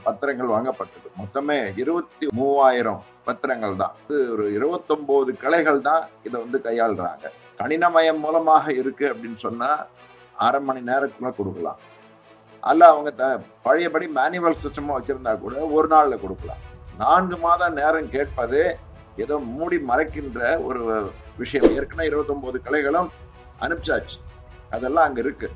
பத்திரங்கள் வாங்கப்பட்டது. மொத்தமே 23,000 பத்திரங்கள் தான். இது ஒரு 29 கிளைகள் தான் இதை வந்து கையாளுறாங்க. கணினமயம் மூலமாக இருக்கு அப்படின்னு சொன்னா 1/2 மணி நேரத்துக்குள்ள கொடுக்கலாம். அல்ல அவங்க பழையபடி மேனுவல் சிஸ்டமா வச்சிருந்தா கூட ஒரு நாள்ல கொடுக்கலாம். 4 மாத நேரம் கேட்பது ஏதோ மூடி மறைக்கின்ற ஒரு விஷயம். ஏற்கனவே 29 கிளைகளும் அனுப்பிச்சாச்சு. அதெல்லாம் அங்க இருக்கு.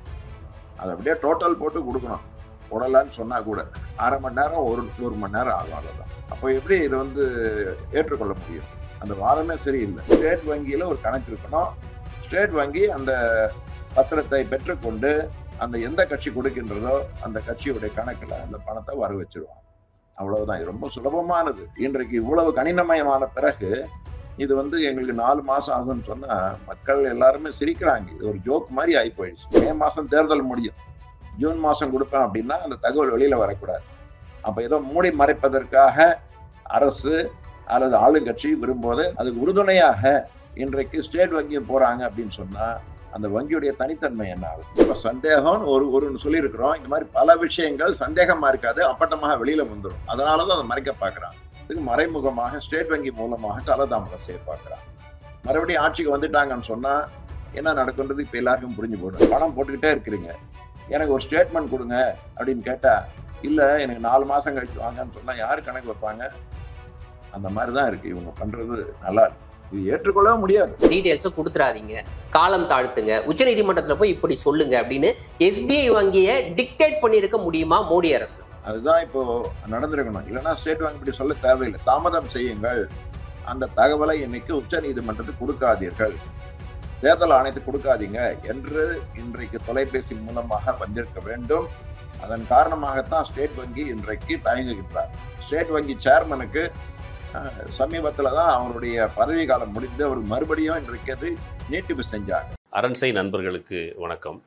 அதை அப்படியே டோட்டல் போட்டு கொடுக்கணும். போடலான்னு சொன்னா கூட 1/2 மணி நேரம் ஒரு மணி நேரம் ஆகும். அவ்வளவுதான். அப்போ எப்படி இதை வந்து ஏற்றுக்கொள்ள முடியும்? அந்த வாதமே சரியில்லை. ஸ்டேட் வங்கியில ஒரு கணக்கு இருக்கணும். ஸ்டேட் வங்கி அந்த பத்திரத்தை பெற்றுக்கொண்டு அந்த எந்த கட்சி கொடுக்கின்றதோ அந்த கட்சியுடைய கணக்குல அந்த பணத்தை வர வச்சிருவாங்க. அவ்வளவுதான். ரொம்ப சுலபமானது. இன்றைக்கு இவ்வளவு கணினமயமான பிறகு இது வந்து எங்களுக்கு 4 மாசம் ஆகும்னு சொன்னா மக்கள் எல்லாருமே சிரிக்கிறாங்க. இது ஒரு ஜோக் மாதிரி ஆகி போயிடுச்சு. மே மாசம் தேர்தல் முடியும், ஜூன் மாசம் கொடுப்பேன் அப்படின்னா அந்த தகவல் வெளியில வரக்கூடாது. அப்ப ஏதோ மூடி மறைப்பதற்காக அரசு அல்லது ஆளுங்கட்சி விரும்புவது அதுக்கு உறுதுணையாக இன்றைக்கு ஸ்டேட் வங்கியும் போறாங்க அப்படின்னு சொன்னா அந்த வங்கியுடைய தனித்தன்மை என்ன ஆகும்? இப்ப சந்தேகம் ஒரு சொல்லியிருக்கிறோம். இந்த மாதிரி பல விஷயங்கள் சந்தேகமா இருக்காது, அப்பட்டமாக வெளியில வந்துடும். அதனாலதான் அதை மறைக்க பாக்குறாங்க. இதுக்கு மறைமுகமாக ஸ்டேட் வங்கி மூலமாக காலதாமதம் செய்ய பாக்குறாங்க. மறுபடியும் ஆட்சிக்கு வந்துட்டாங்கன்னு சொன்னா என்ன நடக்குன்றது இப்ப எல்லாருக்கும் புரிஞ்சு போயிடும். பணம் போட்டுக்கிட்டே இருக்கிறீங்க, எனக்கு ஒரு ஸ்டேட்மெண்ட் கொடுங்க அப்படின்னு கேட்டா இல்ல எனக்கு 4 மாசம் கழிச்சு வாங்கன்னு சொன்னா யாரு கணக்கு வைப்பாங்க? அந்த மாதிரிதான் இருக்கு இவங்க பண்றது. நல்லா இருக்கு. இது ஏற்றுக்கொள்ளவே முடியாது. டீடைல்ஸை கொடுத்துறாதீங்க, காலம் தாழ்த்துங்க, உச்சநீதிமன்றத்தில் போய் இப்படி சொல்லுங்க அப்படின்னு எஸ்பிஐ வங்கியை டிக்டேட் பண்ணியிருக்க முடியுமா மோடி அரசு? அதுதான் இப்போ நடந்திருக்கணும். இல்லைன்னா ஸ்டேட் வங்கி இப்படி சொல்ல தேவையில்லை. தாமதம் செய்யுங்கள், அந்த தகவலை இன்னைக்கு உச்ச நீதிமன்றத்துக்கு கொடுக்காதீர்கள், தேர்தல் ஆணையத்துக்கு கொடுக்காதீங்க என்று இன்றைக்கு தொலைபேசி மூலமாக வந்திருக்க வேண்டும். அதன் காரணமாகத்தான் ஸ்டேட் வங்கி இன்றைக்கு தயங்குகின்றார். ஸ்டேட் வங்கி சேர்மனுக்கு சமீபத்தில் தான் அவருடைய பதவி காலம் முடிந்து அவர் மறுபடியும் இன்றைக்கு அது நீட்டிப்பு செஞ்சாங்க. அரண்சை நண்பர்களுக்கு வணக்கம்.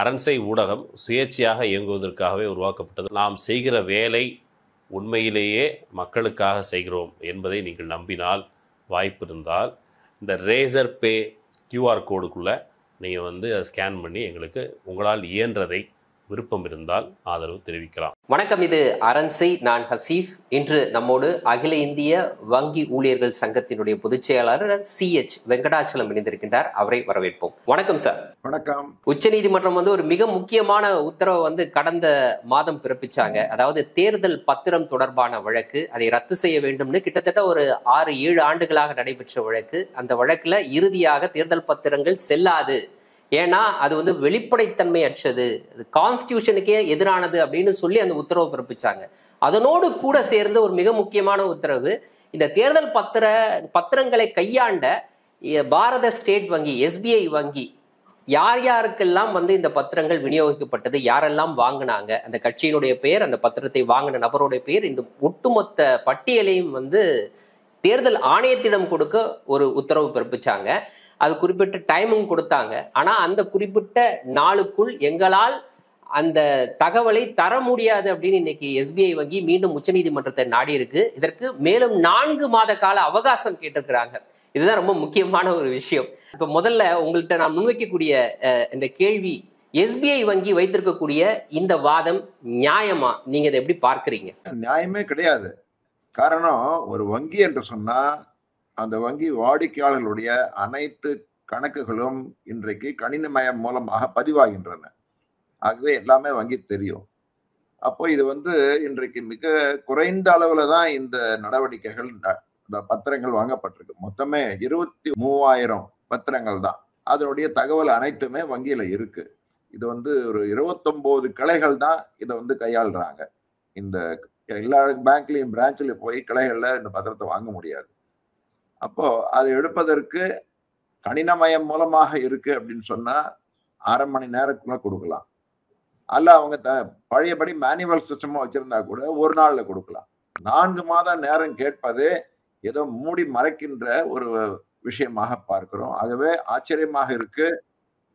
அரண்சை ஊடகம் சுயேட்சையாக இயங்குவதற்காகவே உருவாக்கப்பட்டது. நாம் செய்கிற வேலை உண்மையிலேயே மக்களுக்காக செய்கிறோம் என்பதை நீங்கள் நம்பினால், வாய்ப்பு இருந்தால் இந்த ரேசர் பே கியூஆர் கோடுக்குள்ளே நீங்கள் வந்து அதை ஸ்கேன் பண்ணி எங்களுக்கு உங்களால் இயன்றதை விருப்பம் இருந்தால் ஆதரவு தெரிவிக்கலாம். வணக்கம், இது அரண்சை. நான் ஹசீஃப். இன்று நம்மோடு அகில இந்திய வங்கி ஊழியர்கள் சங்கத்தினுடைய பொதுச் செயலாளர் CH வெங்கடாச்சலம் இணைந்திருக்கின்றார். அவரை வரவேற்போம். வணக்கம் சார். வணக்கம். உச்சநீதிமன்றம் வந்து ஒரு மிக முக்கியமான உத்தரவை வந்து கடந்த மாதம் பிறப்பிச்சாங்க. அதாவது தேர்தல் பத்திரம் தொடர்பான வழக்கு, அதை ரத்து செய்ய வேண்டும்னு கிட்டத்தட்ட ஒரு 6-7 ஆண்டுகளாக நடைபெற்ற வழக்கு. அந்த வழக்குல இறுதியாக தேர்தல் பத்திரங்கள் செல்லாது, ஏன்னா அது வந்து வெளிப்படைத்தன்மை அற்றது, கான்ஸ்டிடியூஷனுக்கே எதிரானது அப்படின்னு சொல்லி அந்த உத்தரவு பிறப்பிச்சாங்க. அதனோடு கூட சேர்ந்து ஒரு மிக முக்கியமான உத்தரவு, இந்த தேர்தல் பத்திரங்களை கையாண்ட பாரத ஸ்டேட் வங்கி SBI வங்கி யார் யாருக்கெல்லாம் வந்து இந்த பத்திரங்கள் விநியோகிக்கப்பட்டது, யாரெல்லாம் வாங்கினாங்க, அந்த கட்சியினுடைய பெயர், அந்த பத்திரத்தை வாங்கின நபருடைய பெயர், இந்த ஒட்டுமொத்த பட்டியலையும் வந்து தேர்தல் ஆணையத்திடம் கொடுக்க ஒரு உத்தரவு பிறப்பிச்சாங்க. அது குறிப்பிட்ட டைமும் கொடுத்தாங்க. ஆனா அந்த குறிப்பிட்ட நாளுக்குள் எங்களால் அந்த தகவலை தர முடியாது அப்படின்னு இன்னைக்கு SBI வங்கி மீண்டும் உச்சநீதிமன்றத்தை நாடி இருக்கு. இதற்கு மேலும் 4 மாத கால அவகாசம் கேட்டிருக்கிறாங்க. இதுதான் ரொம்ப முக்கியமான ஒரு விஷயம். இப்ப முதல்ல உங்கள்கிட்ட நான் முன்வைக்கக்கூடிய இந்த கேள்வி, SBI வங்கி வைத்திருக்கக்கூடிய இந்த வாதம் நியாயமா? நீங்க இதை எப்படி பார்க்கறீங்க? நியாயமே கிடையாது. காரணம், ஒரு வங்கி என்று சொன்னா அந்த வங்கி வாடிக்கையாளர்களுடைய அனைத்து கணக்குகளும் இன்றைக்கு கணினமயம் மூலமாக பதிவாகின்றன. ஆகவே எல்லாமே வங்கி தெரியும். அப்போ இது வந்து இன்றைக்கு மிக குறைந்த அளவுல தான் இந்த நடவடிக்கைகள், பத்திரங்கள் வாங்கப்பட்டிருக்கு. மொத்தமே 23,000 பத்திரங்கள் தான். அதனுடைய தகவல் அனைத்துமே வங்கியில இருக்கு. இது வந்து ஒரு 29 கிளைகள் தான் இதை வந்து கையாளுறாங்க. இந்த எல்லா பேங்க்லயும் பிரான்ச்ல போய் கிளைகள்ல இந்த பத்திரத்தை வாங்க முடியாது. அப்போ அதை எடுப்பதற்கு கணினமயம் மூலமாக இருக்கு அப்படின்னு சொன்னா 1/2 மணி நேரத்துக்குள்ள கொடுக்கலாம். அல்ல அவங்க பழையபடி மேனுவல் சிஸ்டமா வச்சிருந்தா கூட ஒரு நாள்ல கொடுக்கலாம். 4 மாத நேரம் கேட்பது ஏதோ மூடி மறைக்கின்ற ஒரு விஷயமாக பார்க்கிறோம். ஆகவே ஆச்சரியமாக இருக்கு.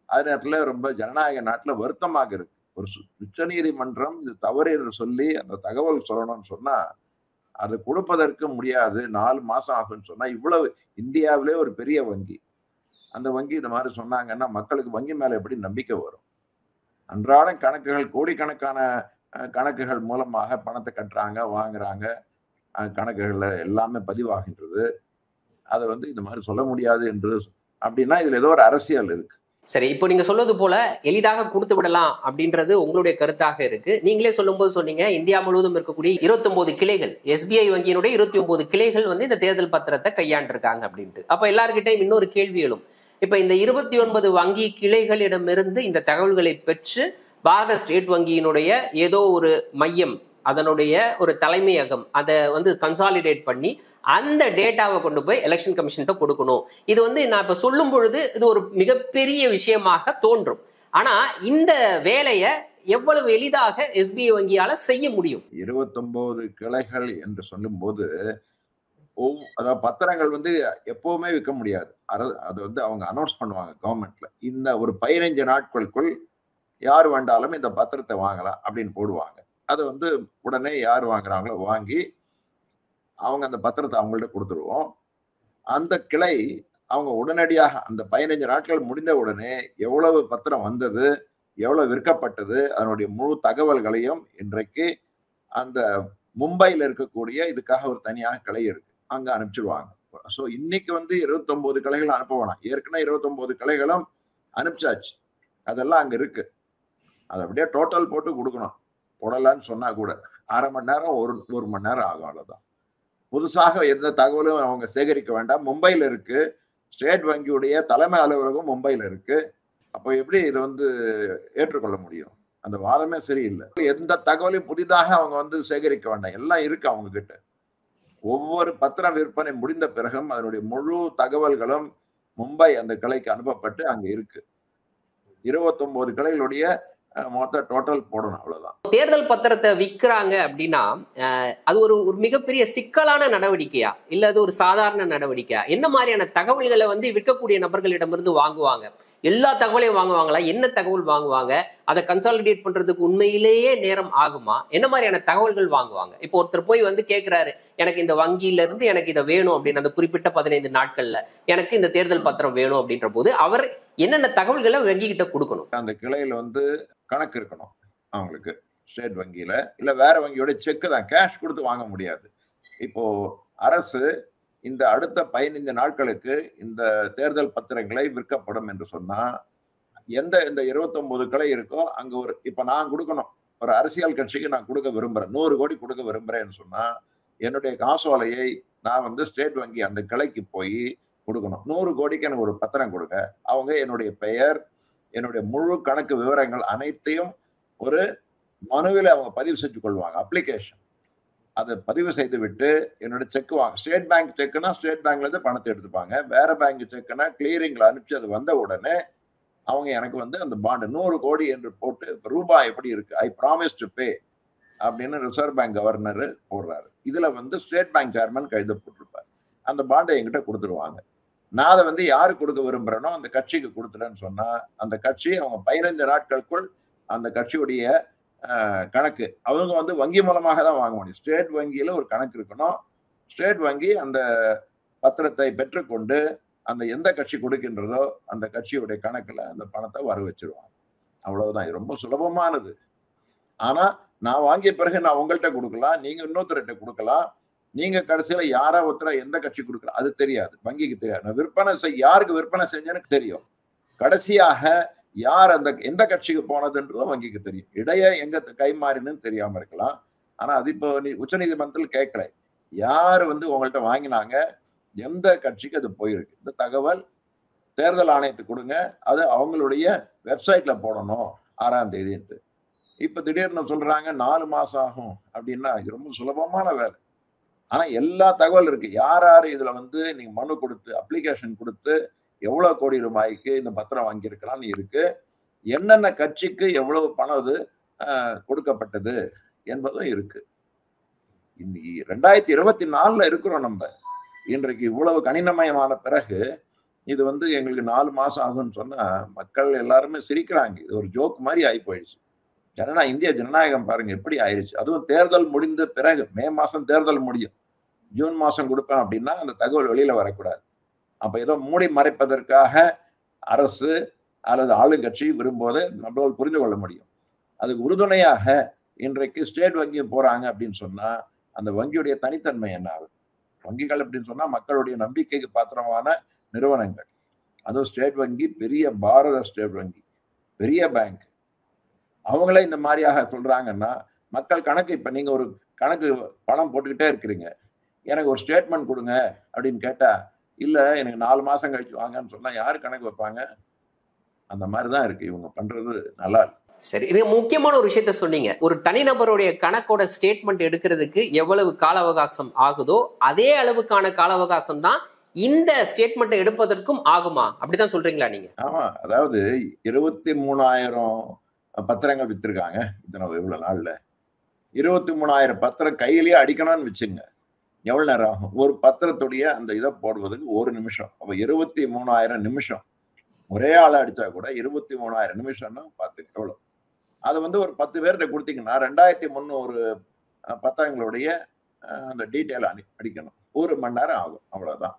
அதே நேரத்துல ரொம்ப ஜனநாயக நாட்டுல வருத்தமாக இருக்கு. ஒரு உச்ச நீதிமன்றம் இது தவறு என்று சொல்லி அந்த தகவல் சொல்லணும்னு சொன்னா அது கொடுப்பதற்கு முடியாது, 4 மாசம் ஆகும்னு சொன்னா, இவ்வளவு இந்தியாவிலே ஒரு பெரிய வங்கி, அந்த வங்கி இந்த மாதிரி சொன்னாங்கன்னா மக்களுக்கு வங்கி மேல எப்படி நம்பிக்கை வரும்? அன்றாட கணக்குகள், கோடிக்கணக்கான கணக்குகள் மூலமாக பணத்தை கட்டுறாங்க, வாங்குறாங்க, கணக்குகள்ல எல்லாமே பதிவாகின்றது. அதை வந்து இந்த மாதிரி சொல்ல முடியாது என்று அப்படின்னா இதுல ஏதோ ஒரு அரசியல் இருக்கு. சரி, இப்போ நீங்க சொல்வது போல எளிதாக கொடுத்து விடலாம் அப்படின்றது உங்களுடைய கருத்தாக இருக்கு. நீங்களே சொல்லும்போது சொன்னீங்க, இந்தியா முழுவதும் இருக்கக்கூடிய 29 கிளைகள், SBI வங்கியினுடைய 29 கிளைகள் வந்து இந்த தேர்தல் பத்திரத்தை கையாண்டிருக்காங்க அப்படின்ட்டு. அப்ப எல்லாருக்கிட்டையும் இன்னொரு கேள்வி எழும். இப்ப இந்த 29 வங்கி கிளைகளிடமிருந்து இந்த தகவல்களை பெற்று பாரத ஸ்டேட் வங்கியினுடைய ஏதோ ஒரு மையம், அதனுடைய ஒரு தலைமையகம் அதை வந்து கன்சாலிடேட் பண்ணி அந்த டேட்டாவை கொண்டு போய் எலெக்ஷன் கமிஷன்கிட்ட கொடுக்கணும். இது வந்து நான் இப்ப சொல்லும் பொழுது இது ஒரு மிகப்பெரிய விஷயமாக தோன்றும். ஆனா இந்த வேலையை எவ்வளவு எளிதாக SBI வங்கியால செய்ய முடியும்? 29 கிளைகள் என்று சொல்லும் போது அதாவது பத்திரங்கள் வந்து எப்பவுமே விற்க முடியாது. அது வந்து அவங்க அனௌன்ஸ் பண்ணுவாங்க கவர்மெண்ட்ல, இந்த ஒரு 15 நாட்களுக்குள் யார் வேண்டாலும் இந்த பத்திரத்தை வாங்கலாம் அப்படின்னு போடுவாங்க. அதை வந்து உடனே யார் வாங்குறாங்களோ வாங்கி அவங்க அந்த பத்திரத்தை அவங்கள்ட்ட கொடுத்துருவோம். அந்த கிளை அவங்க உடனடியாக அந்த 15 நாட்கள் முடிந்த உடனே எவ்வளவு பத்திரம் வந்தது, எவ்வளவு விற்கப்பட்டது, அதனுடைய முழு தகவல்களையும் இன்றைக்கு அந்த மும்பையில் இருக்கக்கூடிய இதுக்காக ஒரு தனியாக கிளை இருக்கு, அங்க அனுப்பிச்சிடுவாங்க. ஸோ இன்னைக்கு வந்து 29 கிளைகள் அனுப்ப வேணாம், ஏற்கனவே 29 கிளைகளும் அனுப்பிச்சாச்சு, அதெல்லாம் அங்க இருக்கு. அதை அப்படியே டோட்டல் போட்டு கொடுக்கணும். போடலான்னு சொன்னா கூட அரை மணி நேரம் ஒரு மணி நேரம் ஆகும், அவ்வளவுதான். புதுசாக எந்த தகவலும் அவங்க சேகரிக்க வேண்டாம். மும்பையில் இருக்கு, ஸ்டேட் வங்கியுடைய தலைமை அலுவலகம் மும்பையில் இருக்கு. அப்போ எப்படி இதை வந்து ஏற்றுக்கொள்ள முடியும்? அந்த வாதமே சரியில்லை. எந்த தகவலையும் புதிதாக அவங்க வந்து சேகரிக்க வேண்டாம், எல்லாம் இருக்கு அவங்க கிட்ட. ஒவ்வொரு பத்திர விற்பனை முடிந்த பிறகும் அதனுடைய முழு தகவல்களும் மும்பை அந்த கிளைக்கு அனுப்பப்பட்டு அங்க இருக்கு. 29 கிளைகளுடைய மொத்த டோட்டல் போடணும், அவ்வளவுதான். தேர்தல் பத்திரத்தை விற்கிறாங்க அப்படின்னா அது ஒரு மிகப்பெரிய சிக்கலான நடவடிக்கையா இல்ல அது ஒரு சாதாரண நடவடிக்கையா? என்ன மாதிரியான தகவல்களை வந்து விற்கக்கூடிய நபர்களிடமிருந்து வாங்குவாங்க? எல்லா தகவலையும் வாங்குவாங்களா? என்ன தகவல் வாங்குவாங்க? அதை கன்சாலிடேட் பண்றதுக்கு உண்மையிலேயே நேரம் ஆகுமா? என்ன மாதிரியான தகவல்கள் வாங்குவாங்க? இப்போ ஒருத்தர் போய் வந்து கேட்கிறாரு, எனக்கு இந்த வங்கியில இருந்து எனக்கு இதை வேணும் அப்படின்னு, அந்த குறிப்பிட்ட 15 நாட்கள்ல எனக்கு இந்த தேர்தல் பத்திரம் வேணும் அப்படின்ற போது அவர் என்னென்ன தகவல்களை வங்கி கிட்ட கொடுக்கணும்? அந்த கிளையில வந்து கணக்கு இருக்கணும் அவங்களுக்கு, ஸ்டேட் வங்கியில. இல்ல வேற வங்கியோட செக் தான், கேஷ் கொடுத்து வாங்க முடியாது. இப்போ அரசு இந்த அடுத்த 15 நாட்களுக்கு இந்த தேர்தல் பத்திரங்களை விற்கப்படும் என்று சொன்னா, எந்த இந்த 29 கிளை இருக்கோ அங்க ஒரு, இப்ப நான் கொடுக்கணும், ஒரு அரசியல் கட்சிக்கு நான் கொடுக்க விரும்புறேன், 100 கோடி கொடுக்க விரும்புறேன்னு சொன்னா என்னுடைய காசோலையை நான் வந்து ஸ்டேட் வங்கி அந்த கிளைக்கு போய் கொடுக்கணும். 100 கோடிக்கு எனக்கு ஒரு பத்திரம் கொடுங்க. அவங்க என்னுடைய பெயர், என்னுடைய முழு கணக்கு விவரங்கள் அனைத்தையும் ஒரு மனுவில் அவங்க பதிவு செஞ்சு கொள்வாங்க, அப்ளிகேஷன். அதை பதிவு செய்து விட்டு என்னோட செக் வாங்க, ஸ்டேட் பேங்க் செக்குனா ஸ்டேட் பேங்க்ல இருந்து பணத்தை எடுத்துப்பாங்க, வேற பேங்க் செக்குனா கிளியரிங்ல அனுப்பிச்சு அது வந்த உடனே அவங்க எனக்கு வந்து அந்த பாண்டு 100 கோடி என்று போட்டு, ரூபாய் எப்படி இருக்கு, ஐ ப்ராமிஸ் டு பே அப்படின்னு ரிசர்வ் பேங்க் கவர்னர் போடுறாரு. இதுல வந்து ஸ்டேட் பேங்க் சேர்மன் கைது போட்டிருப்பாரு. அந்த பாண்டை என்கிட்ட கொடுத்துருவாங்க. நான் அதை வந்து யாரு கொடுக்க விரும்புறேனோ அந்த கட்சிக்கு கொடுத்துறேன்னு சொன்னா, அந்த கட்சி அவங்க 15 நாட்களுக்குள் அந்த கட்சியுடைய கணக்கு அவங்க வந்து வங்கி மூலமாக தான் வாங்க முடியும். ஸ்டேட் வங்கியில ஒரு கணக்கு இருக்கணும். ஸ்டேட் வங்கி அந்த பத்திரத்தை பெற்றுக்கொண்டு அந்த எந்த கட்சி கொடுக்கின்றதோ அந்த கட்சியுடைய கணக்குல அந்த பணத்தை வர வச்சிருவாங்க. அவ்வளவுதான். இது ரொம்ப சுலபமானது. ஆனா நான் வாங்கிய பிறகு நான் உங்கள்கிட்ட கொடுக்கலாம், நீங்க இன்னொருத்தர்கிட்ட கொடுக்கலாம், நீங்க கடைசியில யாரா ஒருத்தர எந்த கட்சி கொடுக்கலாம் அது தெரியாது, வங்கிக்கு தெரியாது. நான் விற்பனை யாருக்கு விற்பனை செஞ்சேன்னு தெரியும். கடைசியாக யார் அந்த எந்த கட்சிக்கு போனதுன்றதும் வங்கிக்கு தெரியும். இடைய எங்க கை மாறினு தெரியாம இருக்கலாம். ஆனா அது இப்போ உச்ச நீதிமன்றத்தில் கேட்கல, யாரு வந்து உங்கள்கிட்ட வாங்கினாங்க, எந்த கட்சிக்கு அது போயிருக்கு, இந்த தகவல் தேர்தல் ஆணையத்துக்கு கொடுங்க, அது அவங்களுடைய வெப்சைட்ல போடணும் 6ஆம் தேதின்ட்டு. இப்ப திடீர்னு சொல்றாங்க 4 மாசம் ஆகும் அப்படின்னா இது ரொம்ப சுலபமான வேலை. ஆனா எல்லா தகவல் இருக்கு. யார் யாரு இதுல வந்து நீங்க மனு கொடுத்து அப்ளிகேஷன் கொடுத்து எவ்வளவு கோடி ரூபாய்க்கு இந்த பத்திரம் வாங்கியிருக்கலாம்னு இருக்கு. என்னென்ன கட்சிக்கு எவ்வளவு பணம் அது கொடுக்கப்பட்டது என்பதும் இருக்கு. இன்னைக்கு 2024 இருக்கிறோம் நம்ம. இன்றைக்கு இவ்வளவு கணினமயமான பிறகு இது வந்து எங்களுக்கு 4 மாசம் ஆகும்னு சொன்னா மக்கள் எல்லாருமே சிரிக்கிறாங்க. இது ஒரு ஜோக் மாதிரி ஆகி போயிடுச்சு. இந்திய ஜனநாயகம் பாருங்க எப்படி ஆயிடுச்சு. அதுவும் தேர்தல் முடிந்த பிறகு, மே மாசம் தேர்தல் முடியும், ஜூன் மாசம் கொடுப்பேன் அப்படின்னா அந்த தகவல் வெளியில வரக்கூடாது. அப்ப ஏதோ மூடி மறைப்பதற்காக அரசு அல்லது ஆளுங்கட்சி விரும்புவதை நம்மளால் புரிந்து கொள்ள முடியும். அதுக்கு உறுதுணையாக இன்றைக்கு ஸ்டேட் வங்கி போறாங்க அப்படின்னு சொன்னா அந்த வங்கியுடைய தனித்தன்மை என்ன ஆகுது? வங்கிகள் அப்படின்னு சொன்னா மக்களுடைய நம்பிக்கைக்கு பாத்திரமான நிறுவனங்கள். அதுவும் ஸ்டேட் வங்கி பெரிய பாரத ஸ்டேட் வங்கி, பெரிய பேங்க். அவங்களே இந்த மாதிரியாக சொல்றாங்கன்னா மக்கள் கணக்கு, இப்ப நீங்க ஒரு கணக்கு பணம் போட்டுக்கிட்டே இருக்கிறீங்க, எனக்கு ஒரு ஸ்டேட்மெண்ட் கொடுங்க அப்படின்னு கேட்டா, இல்ல எனக்கு 4 மாசம் கழிச்சு வாங்கன்னு சொன்னா யாரு கணக்கு வைப்பாங்க? அந்த மாதிரிதான் இருக்கு இவங்க பண்றது. நல்லா இருக்கு. சரி, இது முக்கியமான ஒரு விஷயத்த சொன்னீங்க. ஒரு தனிநபருடைய கணக்கோட ஸ்டேட்மெண்ட் எடுக்கிறதுக்கு எவ்வளவு கால அவகாசம் ஆகுதோ அதே அளவுக்கான கால அவகாசம் தான் இந்த ஸ்டேட்மெண்ட் எடுப்பதற்கும் ஆகுமா? அப்படிதான் சொல்றீங்களா நீங்க? ஆமா, அதாவது 23,000 பத்திரங்கள் வித்திருக்காங்க இவ்வளவு நாள்ல. 23,000 பத்திரம் கையிலேயே அடிக்கணும்னு வச்சுங்க, எவ்வளவு நேரம் ஆகும்? ஒரு பத்திரத்துடைய அந்த இதை போடுவதற்கு 1 நிமிஷம். அப்ப 23,000 நிமிஷம் ஒரே ஆள அடிச்சா கூட 23,000 நிமிஷம்னா பாத்துக்க எவ்வளவு. அது ஒரு 10 பேர்கிட்ட கொடுத்தீங்கன்னா 2,300 பத்திரங்களுடைய அந்த டீட்டெயில் அடிக்கணும். 1 மணி நேரம் ஆகும், அவ்வளவுதான்.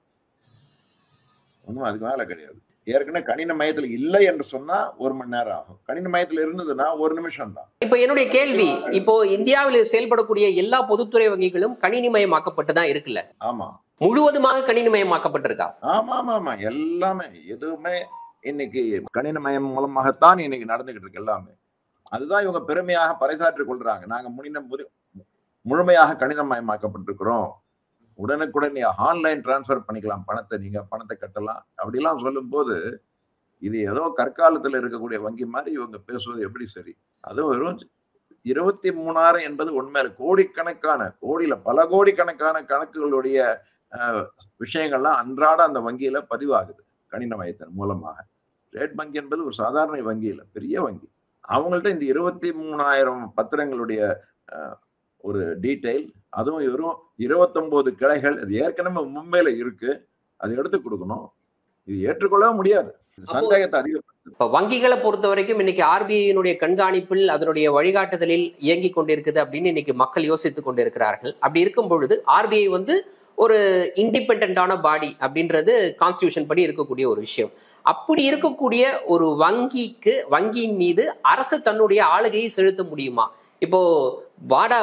ஒன்றும் அதுக்கு மேல கிடையாது. ஏற்கனவே கணின மையத்தில் இல்லை என்று சொன்னா 1 மணி நேரம் ஆகும். கணின மையத்தில் இருந்ததுன்னா 1 நிமிஷம் தான். இப்ப என்னுடைய கேள்வி, இப்போ இந்தியாவில் செயல்படக்கூடிய எல்லா பொதுத்துறை வங்கிகளும் கணினிமயமாக்கப்பட்டு தான் இருக்குல்ல? ஆமா, முழுவதுமாக கணினிமயமாக்கப்பட்டிருக்கா? ஆமா ஆமா ஆமா, எல்லாமே எதுவுமே இன்னைக்கு கணினமயம் மூலமாகத்தான் இன்னைக்கு நடந்துகிட்டு இருக்கு எல்லாமே. அதுதான் இவங்க பெருமையாக பறைசாற்றிக் கொள்றாங்க. நாங்க முழுமையாக கணிதமயமாக்கப்பட்டிருக்கிறோம், உடனுக்குடன் ஆன்லைன் டிரான்ஸ்பர் பண்ணிக்கலாம் பணத்தை, நீங்க பணத்தை கட்டலாம் அப்படிலாம் சொல்லும் போது இது ஏதோ கற்காலத்தில் இருக்கக்கூடிய வங்கி மாதிரி இவங்க பேசுவது எப்படி சரி? அதுவும் வெறும் 23,000 என்பது உண்மையில கோடிக்கணக்கான, பல கோடிக்கணக்கான கணக்குகளுடைய விஷயங்கள்லாம் அன்றாட அந்த வங்கியில பதிவாகுது கணின மையத்தின் மூலமாக. ஸ்டேட் வங்கி என்பது ஒரு சாதாரண வங்கி இல்லை, பெரிய வங்கி. அவங்கள்ட்ட இந்த 23,000 பத்திரங்களுடைய ஒரு டீட்டெயில், அதுவும் வெறும் 29 கிளைகள், அது ஏற்கனவே மும்பையில இருக்கு, அதை எடுத்து கொடுக்கணும். இது ஏற்றுக்கொள்ளவே முடியாது. சந்தேகத்தை அதிகப்படுத்தும். இப்ப வங்கிகளை பொறுத்த வரைக்கும் இன்னைக்கு ஆர்பிஐயினுடைய கண்காணிப்பில் அதனுடைய வழிகாட்டுதலில் இயங்கி கொண்டிருக்குது அப்படின்னு இன்னைக்கு மக்கள் யோசித்துக் கொண்டிருக்கிறார்கள். அப்படி இருக்கும் பொழுது ஆர்பிஐ ஒரு இண்டிபெண்டான பாடி அப்படின்றது கான்ஸ்டிடியூஷன் படி இருக்கக்கூடிய ஒரு விஷயம். அப்படி இருக்கக்கூடிய ஒரு வங்கியின் மீது அரசு தன்னுடைய ஆளுகையை செலுத்த முடியுமா? இப்போ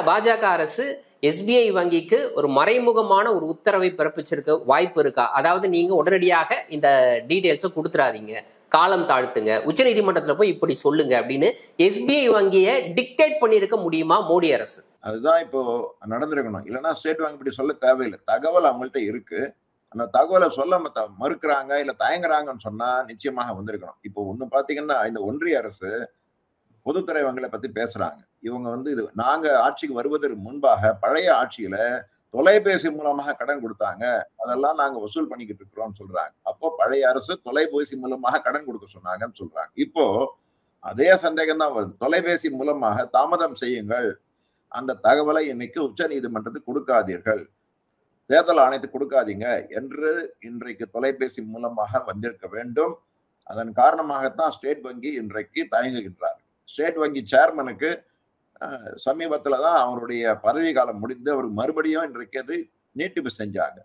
பாஜக அரசு எஸ்பிஐ வங்கிக்கு ஒரு மறைமுகமான ஒரு உத்தரவை பிறப்பிச்சிருக்க வாய்ப்பு இருக்கா? அதாவது நீங்க உடனடியாக இந்த டீடைல்ஸை கொடுத்துறாதீங்க, காலம் தாழ்த்துங்க, உச்ச நீதிமன்றத்துல போய் இப்படி சொல்லுங்க அப்படின்னு எஸ்பிஐ வங்கியை டிக்டேட் பண்ணிருக்க முடியுமா மோடி அரசு? அதுதான் இப்போ நடந்திருக்கணும். இல்லைன்னா ஸ்டேட் வங்கி இப்படி சொல்ல தேவையில்லை. தகவல் அவங்கள்ட்ட இருக்கு, அந்த தகவலை சொல்ல மறுக்கிறாங்க இல்ல தயங்குறாங்கன்னு சொன்னா நிச்சயமாக வந்திருக்கணும். இப்போ ஒண்ணு பாத்தீங்கன்னா, இந்த ஒன்றிய அரசு பொதுத்துறை வங்கிகளை பத்தி பேசுறாங்க. இவங்க இது நாங்க ஆட்சிக்கு வருவதற்கு முன்பாக பழைய ஆட்சியில தொலைபேசி மூலமாக கடன் கொடுத்தாங்க, அதெல்லாம் நாங்க வசூல் பண்ணிக்கிட்டு இருக்கிறோம்னு சொல்றாங்க. அப்போ பழைய அரசு தொலைபேசி மூலமாக கடன் கொடுக்க சொன்னாங்கன்னு சொல்றாங்க. இப்போ அதே சந்தேகம் தான் வருது. தொலைபேசி மூலமாக தாமதம் செய்யுங்கள், அந்த தகவலை இன்னைக்கு உச்ச நீதிமன்றத்துக்கு கொடுக்காதீர்கள், தேர்தல் ஆணையத்துக்கு கொடுக்காதீங்க என்று இன்றைக்கு தொலைபேசி மூலமாக வந்திருக்க வேண்டும். அதன் காரணமாகத்தான் ஸ்டேட் வங்கி இன்றைக்கு தயங்குகின்றார். ஸ்டேட் வங்கி சேர்மனுக்கு சமீபத்துல தான் அவருடைய பதவி காலம் முடிந்து அவர் மறுபடியும் இன்றைக்கு அது நீட்டிப்பு செஞ்சாங்க.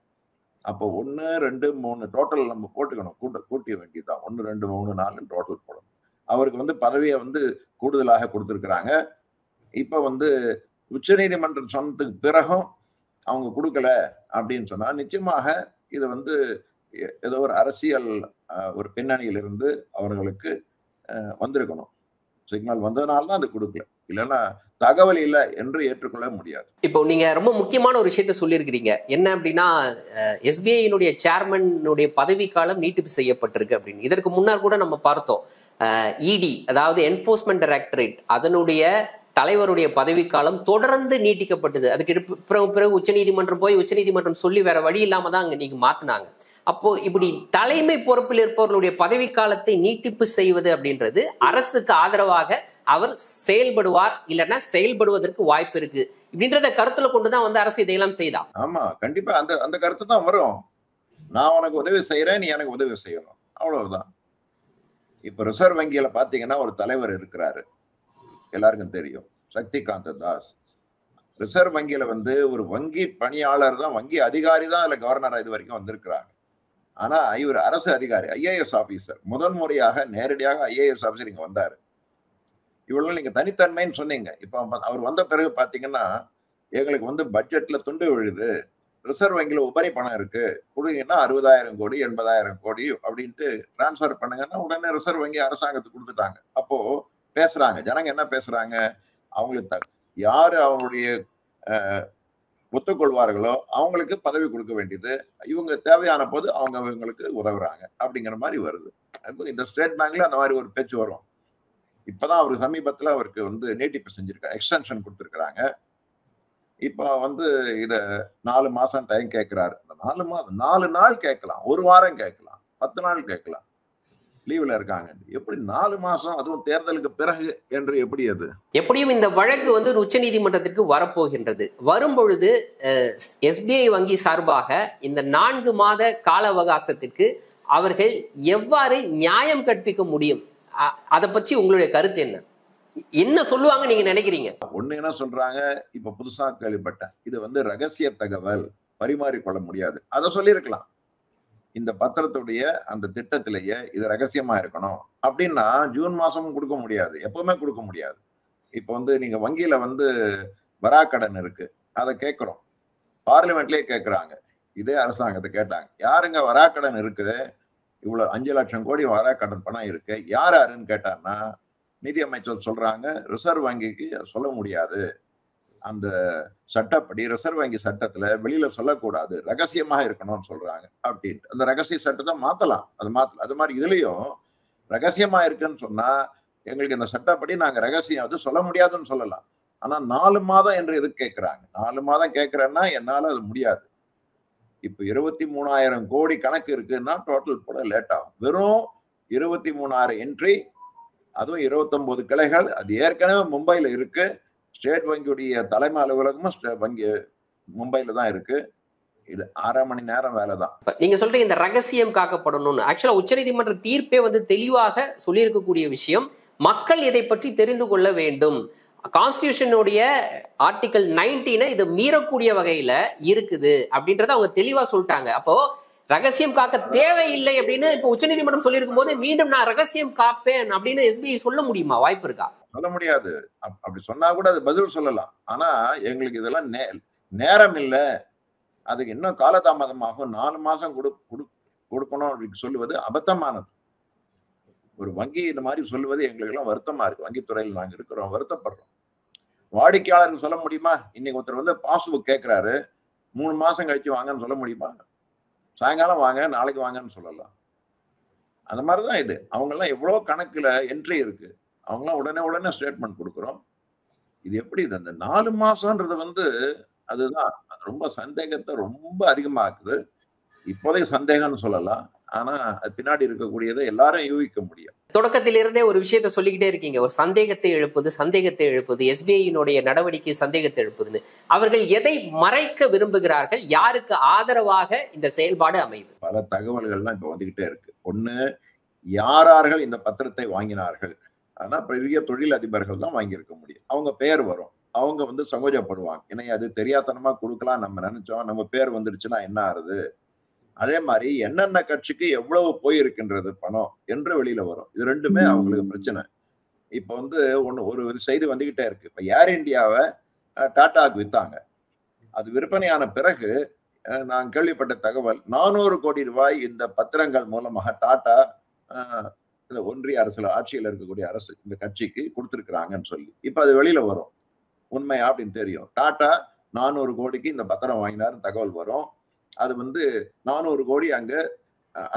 அப்போ 1, 2, 3 டோட்டல் நம்ம போட்டுக்கணும், கூட்டிய வேண்டியதுதான். 1, 2, 3, 4 டோட்டல் போடணும். அவருக்கு பதவியை கூடுதலாக கொடுத்திருக்கிறாங்க. இப்ப உச்ச நீதிமன்றம் சொன்னதுக்கு பிறகும் அவங்க கொடுக்கல அப்படின்னு சொன்னா நிச்சயமாக இது ஏதோ ஒரு அரசியல் ஒரு பின்னணியில் இருந்து அவர்களுக்கு வந்திருக்கணும். சிக்னல் வந்ததுனால்தான் அது கொடுக்கல, இல்லைன்னா தகவல் இல்லை என்று ஏற்றுக்கொள்ள முடியாது. இப்போ நீங்க ரொம்ப முக்கியமான ஒரு விஷயத்த சொல்லியிருக்கிறீங்க. என்ன அப்படின்னா, எஸ்பிஐனுடைய சேர்மனுடைய பதவி காலம் நீட்டிப்பு செய்யப்பட்டிருக்கு அப்படின்னு. இதற்கு முன்னர் கூட நம்ம பார்த்தோம், இடி அதாவது என்ஃபோர்ஸ்மெண்ட் டைரக்டரேட் அதனுடைய தலைவருடைய பதவிக்காலம் தொடர்ந்து நீட்டிக்கப்பட்டது. அதுக்கு பிறகு உச்சநீதிமன்றம் போய் உச்சநீதிமன்றம் சொல்லி வேற வழி இல்லாம தான் அங்க நீங்க மாத்தினாங்க. அப்போ இப்படி தலைமை பொறுப்பில் இருப்பவர்களுடைய பதவிக்காலத்தை நீட்டிப்பு செய்வது அப்படின்றது அரசுக்கு ஆதரவாக அவர் செயல்படுவார், இல்லைன்னா செயல்படுவதற்கு வாய்ப்பு இருக்கு இப்படின்றத கருத்துல கொண்டுதான் அரசு இதையெல்லாம் செய்தா. ஆமா, கண்டிப்பா அந்த கருத்து தான் வரும். நான் உனக்கு உதவி செய்யறேன், நீ எனக்கு உதவி செய்யணும், அவ்வளவுதான். இப்ப ரிசர்வ் வங்கியில பாத்தீங்கன்னா ஒரு தலைவர் இருக்கிறாரு, எல்லாருக்கும் தெரியும், சக்திகாந்த தாஸ். ரிசர்வ் வங்கியில ஒரு வங்கி பணியாளர் தான், வங்கி அதிகாரி தான் அதுல கவர்னரா இது வரைக்கும் வந்திருக்கிறாங்க. ஆனா இவர் அரசு அதிகாரி, ஐஏஎஸ் ஆபீசர். முதன் முறையாக நேரடியாக ஐஏஎஸ் ஆபீசர் இங்க வந்தாரு. இவ்வளவு நீங்க தனித்தன்மைன்னு சொன்னீங்க. இப்ப அவர் வந்த பிறகு பாத்தீங்கன்னா எங்களுக்கு வந்து பட்ஜெட்ல துண்டு விழுது, ரிசர்வ் வங்கியில உபரி பணம் இருக்கு, கொடுங்கன்னா 60,000 கோடி 80,000 கோடி அப்படின்ட்டு டிரான்ஸ்பர் பண்ணுங்கன்னா உடனே ரிசர்வ் வங்கி அரசாங்கத்துக்கு கொடுத்துட்டாங்க. அப்போ பேசுறாங்க, ஜனங்க என்ன பேசுறாங்க, அவங்களுக்கு யாரு அவங்களுடைய ஒத்துக்கொள்வார்களோ அவங்களுக்கு பதவி கொடுக்க வேண்டியது, இவங்க தேவையான போது அவங்க இவங்களுக்கு உதவுறாங்க அப்படிங்கிற மாதிரி வருது. இந்த ஸ்டேட் பேங்க்ல அந்த மாதிரி ஒரு பேச்சு வரும். இப்பதான் அவருக்கு சமீபத்துல அவருக்கு வந்து நீட்டிப்பு செஞ்சிருக்காங்க, எக்ஸ்டென்ஷன் கொடுத்துருக்காங்க. இப்ப வந்து இத 4 மாசம் டைம் கேட்கிறாரு. 4 மாதம் 4 நாள் கேட்கலாம், 1 வாரம் கேட்கலாம், 10 நாள் கேட்கலாம், லீவ்ல இருக்காங்க. எப்படி 4 மாசம், அதுவும் தேர்தலுக்கு பிறகு என்று எப்படி அது? எப்படியும் இந்த வழக்கு வந்து உச்ச நீதிமன்றத்திற்கு வரப்போகின்றது. வரும்பொழுது SBI வங்கி சார்பாக இந்த 4 மாத கால அவகாசத்திற்கு அவர்கள் எவ்வாறு நியாயம் கற்பிக்க முடியும்? அதை பற்றி உங்களுடைய கருத்து என்ன? என்ன சொல்லுவாங்க நீங்க நினைக்கிறீங்க? ஒண்ணு என்ன சொல்றாங்க, இப்ப புதுசா கேள்விப்பட்டேன், இது வந்து ரகசிய தகவல், பரிமாறிக்கொள்ள முடியாது. அதை சொல்லியிருக்கலாம். இந்த பத்திரத்துடைய அந்த திட்டத்திலேயே இது ரகசியமா இருக்கணும் அப்படின்னா ஜூன் மாசமும் கொடுக்க முடியாது, எப்பவுமே கொடுக்க முடியாது. இப்ப வந்து நீங்க வங்கியில வந்து வராக்கடன் இருக்கு, அதை கேட்கிறோம், பார்லிமெண்ட்லயே கேட்கிறாங்க, இதே அரசாங்கத்தை கேட்டாங்க, யாருங்க வராக்கடன் இருக்குது, இவ்வளவு 5 லட்சம் கோடி வராக்கடன் பணம் இருக்கு, யாருன்னு கேட்டான்னா நிதி அமைச்சர் சொல்றாங்க, ரிசர்வ் வங்கிக்கு சொல்ல முடியாது, அந்த சட்டப்படி ரிசர்வ் வங்கி சட்டத்துல வெளியில சொல்லக்கூடாது, ரகசியமாக இருக்கணும்னு சொல்றாங்க அப்படின்ட்டு. அந்த ரகசிய சட்டத்தை மாத்தலாம், அது மாத்தலாம். அது மாதிரி இதுலயும் ரகசியமா இருக்குன்னு சொன்னா எங்களுக்கு இந்த சட்டப்படி நாங்க ரகசியம் அது சொல்ல முடியாதுன்னு சொல்லலாம். ஆனா 4 மாதம் என்று எதுக்கு கேட்கிறாங்க? 4 மாதம் கேட்கிறேன்னா என்னால அது முடியாது. இப்ப 23,000 கோடி கணக்கு இருக்குன்னா டோட்டல் கூட லேட் ஆகும். வெறும் 23,000 என்ட்ரி, அதுவும் 29 கிளைகள். அது ஏற்கனவே மும்பைல இருக்கு. ஸ்டேட் வங்கியுடைய தலைமை அலுவலகமும் வங்கி மும்பைல தான் இருக்கு. இது 1/2 மணி நேரம் வேலை தான். நீங்க சொல்றீங்க இந்த ரகசியம் காக்கப்படணும்னு. ஆக்சுவலா உச்சநீதிமன்ற தீர்ப்பே வந்து தெளிவாக சொல்லியிருக்கக்கூடிய விஷயம், மக்கள் இதை பற்றி தெரிந்து கொள்ள வேண்டும். கான்ஸ்டிடியூஷனுடைய ஆர்டிகல் 19 இது மீறக்கூடிய வகையில இருக்குது அப்படின்றத அவங்க தெளிவா சொல்லிட்டாங்க. அப்போ ரகசியம் காக்க தேவையில்லை அப்படின்னு இப்ப உச்சநீதிமன்றம் சொல்லியிருக்கும் போது மீண்டும் நான் ரகசியம் காப்பேன் அப்படின்னு SBI சொல்ல முடியுமா? வாய்ப்பு இருக்கா? சொல்ல முடியாது. அப்படி சொன்னா கூட அது பதில் சொல்லலாம். ஆனா எங்களுக்கு இதெல்லாம் நேரம் இல்ல, அதுக்கு இன்னும் காலதாமதமாகும், 4 மாசம் கொடுக்கணும் அப்படின்னு சொல்லுவது அபத்தமானது. ஒரு வங்கி இந்த மாதிரி சொல்லுவது எங்களுக்கு எல்லாம் வருத்தமா இருக்கு. வங்கித்துறையில் நாங்க இருக்கிறோம், வருத்தப்படுறோம். வாடிக்கையாளருக்கு சொல்ல முடியுமா? இன்னைக்கு ஒருத்தர் வந்து பாஸ்புக் கேட்கிறாரு, 3 மாசம் கழிச்சு வாங்கன்னு சொல்ல முடியுமா? சாயங்காலம் வாங்க, நாளைக்கு வாங்கன்னு சொல்லலாம். அந்த மாதிரிதான் இது. அவங்க எல்லாம் எவ்வளவு கணக்குல என்ட்ரி இருக்கு, அவங்க எல்லாம் உடனே ஸ்டேட்மெண்ட் கொடுக்குறோம். இது எப்படி இது? அந்த 4 மாசம்ன்றது வந்து அதுதான் ரொம்ப சந்தேகத்தை ரொம்ப அதிகமாக்குது. இப்போதைக்கு சந்தேகம்னு சொல்லலாம், ஆனா அது பின்னாடி இருக்கக்கூடியதை எல்லாரும் யூகிக்க முடியும். தொடக்கத்திலிருந்தே ஒரு விஷயத்த சொல்லிக்கிட்டே இருக்கீங்க, ஒரு சந்தேகத்தை எழுப்புது, SBI-னுடைய நடவடிக்கை சந்தேகத்தை எழுப்புதுன்னு. அவர்கள் எதை மறைக்க விரும்புகிறார்கள்? யாருக்கு ஆதரவாக இந்த செயல்பாடு அமையுது? பல தகவல்கள்லாம் இப்ப வந்துகிட்டே இருக்கு. ஒண்ணு, யாரார்கள் இந்த பத்திரத்தை வாங்கினார்கள்? ஆனா பெரிய தொழில் அதிபர்கள் தான் வாங்கியிருக்க முடியும். அவங்க பேர் வரும், அவங்க வந்து சங்கோஜப்படுவாங்க. ஏன்னா அது தெரியாதனமா கொடுக்கலாம் நம்ம நினைச்சோம், நம்ம பேர் வந்துருச்சுன்னா என்ன ஆறுது? அதே மாதிரி என்னென்ன கட்சிக்கு எவ்வளவு போயிருக்கின்றது பணம் என்று வெளியில வரும். இது ரெண்டுமே அவங்களுக்கு பிரச்சனை. இப்ப வந்து ஒரு செய்தி வந்துகிட்டே இருக்கு. இப்ப ஏர் இந்தியாவை டாடாக்கு வித்தாங்க. அது விற்பனையான பிறகு நான் கேள்விப்பட்ட தகவல், 400 கோடி ரூபாய் இந்த பத்திரங்கள் மூலமாக டாடா ஒன்றிய அரசுல ஆட்சியில் இருக்கக்கூடிய அரசு இந்த கட்சிக்கு கொடுத்திருக்கிறாங்கன்னு சொல்லி இப்ப அது வெளியில வரும். உண்மையா அப்படின்னு தெரியும். டாடா 400 கோடிக்கு இந்த பத்திரம் வாங்கினாருன்னு தகவல் வரும். அது வந்து 400 கோடி அங்க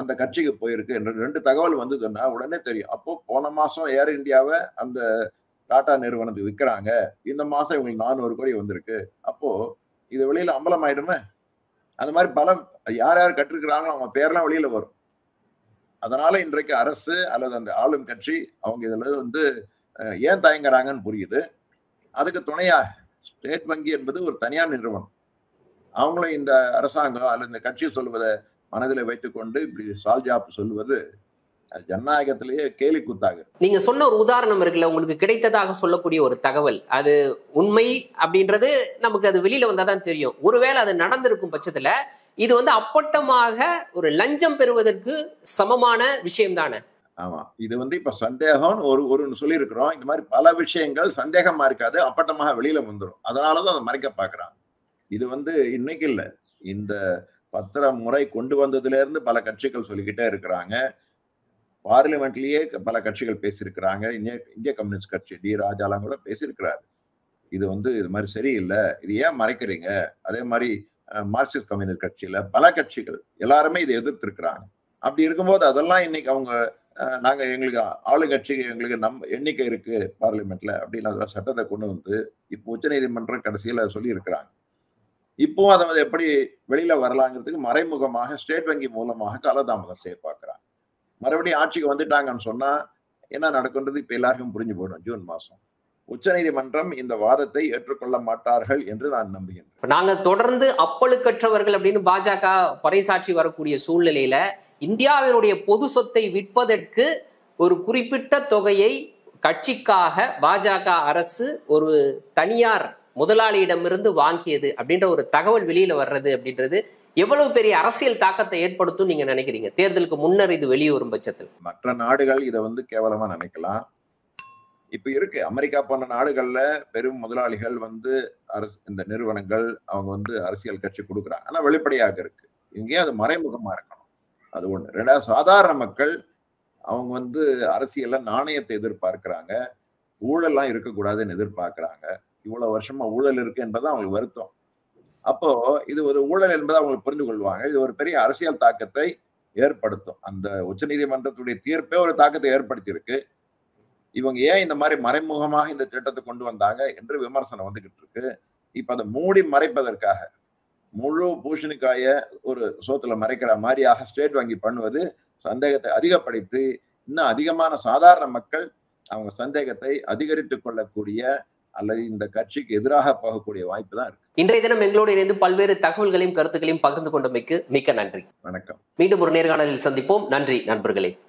அந்த கட்சிக்கு போயிருக்கு என்ற 2 தகவல் வந்ததுன்னா உடனே தெரியும். அப்போ போன மாசம் ஏர் இந்தியாவை அந்த டாடா நிறுவனத்துக்கு விற்கிறாங்க, இந்த மாசம் இவங்களுக்கு 400 கோடி வந்திருக்கு, அப்போ இது வெளியில அம்பலம் ஆயிடுமே. அந்த மாதிரி பல யார் யார் கட்டிருக்கிறாங்களோ அவங்க பேர்லாம் வெளியில வரும். அதனால இன்றைக்கு அரசு அல்லது அந்த ஆளும் கட்சி அவங்க இதுல வந்து ஏன் தயங்குறாங்கன்னு புரியுது. அதுக்கு துணையா ஸ்டேட் வங்கி என்பது ஒரு தனியார் நிறுவனம். அவங்களும் இந்த அரசாங்கம் அல்லது இந்த கட்சி சொல்வதை மனதில் வைத்துக்கொண்டு இப்படி சால்ஜாப் சொல்லுவது ஜனநாயகத்திலேயே கேலி கூத்தாக. நீங்க சொன்ன ஒரு உதாரணம் இருக்குல்ல, உங்களுக்கு கிடைத்ததாக சொல்லக்கூடிய ஒரு தகவல், அது உண்மை அப்படின்றது நமக்கு அது வெளியில வந்தாதான் தெரியும். ஒருவேளை அது நடந்திருக்கும் பட்சத்துல இது வந்து அப்பட்டமாக ஒரு லஞ்சம் பெறுவதற்கு சமமான விஷயம் தானே? ஆமா, இது இப்ப சந்தேகம் ஒரு சொல்லி இருக்கிறோம். இந்த மாதிரி பல விஷயங்கள் சந்தேகமா இருக்காது, அப்பட்டமாக வெளியில வந்துடும். அதனாலதான் அதை மறைக்க பாக்குறாங்க. இது இன்னைக்கு இல்ல, இந்த பத்திர முறை கொண்டு வந்ததுல இருந்து பல கட்சிகள் சொல்லிக்கிட்டே இருக்கிறாங்க. பார்லிமெண்ட்லயே பல கட்சிகள் பேசியிருக்கிறாங்க. இந்திய கம்யூனிஸ்ட் கட்சி டி ராஜாலாம் கூட பேசியிருக்கிறாரு. இது இது மாதிரி சரியில்லை, இது ஏன் மறைக்கிறீங்க? அதே மாதிரி மார்க்சிஸ்ட் கம்யூனிஸ்ட் கட்சியில பல கட்சிகள் எல்லாருமே இதை எதிர்த்து இருக்கிறாங்க. அப்படி இருக்கும்போது அதெல்லாம் இன்னைக்கு அவங்க நாங்க எங்களுக்கு ஆளுங்கட்சி எங்களுக்கு எண்ணிக்கை இருக்கு பார்லிமெண்ட்ல அப்படின்னு அதெல்லாம் சட்டத்தை கொண்டு இப்போ உச்ச நீதிமன்றம் கடைசியில சொல்லி இருக்கிறாங்க. இப்போ அதை எப்படி வெளியில வரலாங்கிறதுக்கு மறைமுகமாக ஸ்டேட் வங்கி மூலமாக காலதாமதம் செய்ய பார்க்கிறாங்க. மறுபடியும் ஆட்சிக்கு வந்துட்டாங்கன்னு சொன்னா என்ன நடக்குன்றது இப்ப எல்லாருக்கும் புரிஞ்சு போயிடும். ஜூன் மாசம் உச்ச நீதிமன்றம் இந்த வாதத்தை ஏற்றுக்கொள்ள மாட்டார்கள் என்று நான் நம்புகிறேன். நாங்க தொடர்ந்து அப்பழுக்கற்றவர்கள் அப்படின்னு பாஜக பறைசாற்றி வரக்கூடிய சூழ்நிலையில இந்தியாவினுடைய பொது சொத்தை விற்பதற்கு ஒரு குறிப்பிட்ட தொகையை கட்சிக்காக பாஜக அரசு ஒரு தனியார் முதலாளியிடமிருந்து வாங்கியது அப்படின்ற ஒரு தகவல் வெளியில வர்றது அப்படின்றது எவ்வளவு பெரிய அரசியல் தாக்கத்தை ஏற்படுத்தும் நீங்க நினைக்கிறீங்க? தேர்தலுக்கு முன்னர் இது வெளியே வரும் பட்சத்தில் மற்ற நாடுகள் இதை கேவலமா நினைக்கலாம். இப்ப இருக்கு அமெரிக்கா போன்ற நாடுகள்ல பெரும் முதலாளிகள் அரசு இந்த நிறுவனங்கள் அவங்க அரசியல் கட்சி கொடுக்குறாங்க. ஆனா வெளிப்படையாக இருக்கு. இங்கேயும் அது மறைமுகமா இருக்கணும். அது ஒண்ணு. ரெண்டாவது, சாதாரண மக்கள் அவங்க அரசியல்ல நாணயத்தை எதிர்பார்க்கிறாங்க, ஊழல்லாம் இருக்கக்கூடாதுன்னு எதிர்பார்க்கிறாங்க. இவ்வளவு வருஷமா ஊழல் இருக்கு என்பது அவங்களுக்கு வருத்தம். அப்போ இது ஒரு ஊழல் என்பதை அவங்க புரிந்து கொள்வாங்க. இது ஒரு பெரிய அரசியல் தாக்கத்தை ஏற்படுத்தும். அந்த உச்ச நீதிமன்றத்துடைய தீர்ப்பே ஒரு தாக்கத்தை ஏற்படுத்தி இருக்கு. இவங்க ஏன் இந்த மாதிரி மறைமுகமாக இந்த திட்டத்தை கொண்டு வந்தாங்க என்று விமர்சனம் வந்துகிட்டு இருக்கு. இப்ப அதை மூடி மறைப்பதற்காக முழு பூஷணிக்காய ஒரு சோத்துல மறைக்கிற மாதிரியாக ஸ்டேட் வங்கி பண்ணுவது சந்தேகத்தை அதிகப்படுத்தி இன்னும் அதிகமான சாதாரண மக்கள் அவங்க சந்தேகத்தை அதிகரித்துக் கொள்ளக்கூடிய அல்லது இந்த கட்சிக்கு எதிராக போகக்கூடிய வாய்ப்பு தான் இருக்கு. இன்றைய தினம் எங்களோடு இணைந்து பல்வேறு தகவல்களையும் கருத்துக்களையும் பகிர்ந்து கொண்டமைக்கு மிக்க நன்றி. வணக்கம். மீண்டும் ஒரு நேர்காணலில் சந்திப்போம். நன்றி நண்பர்களே.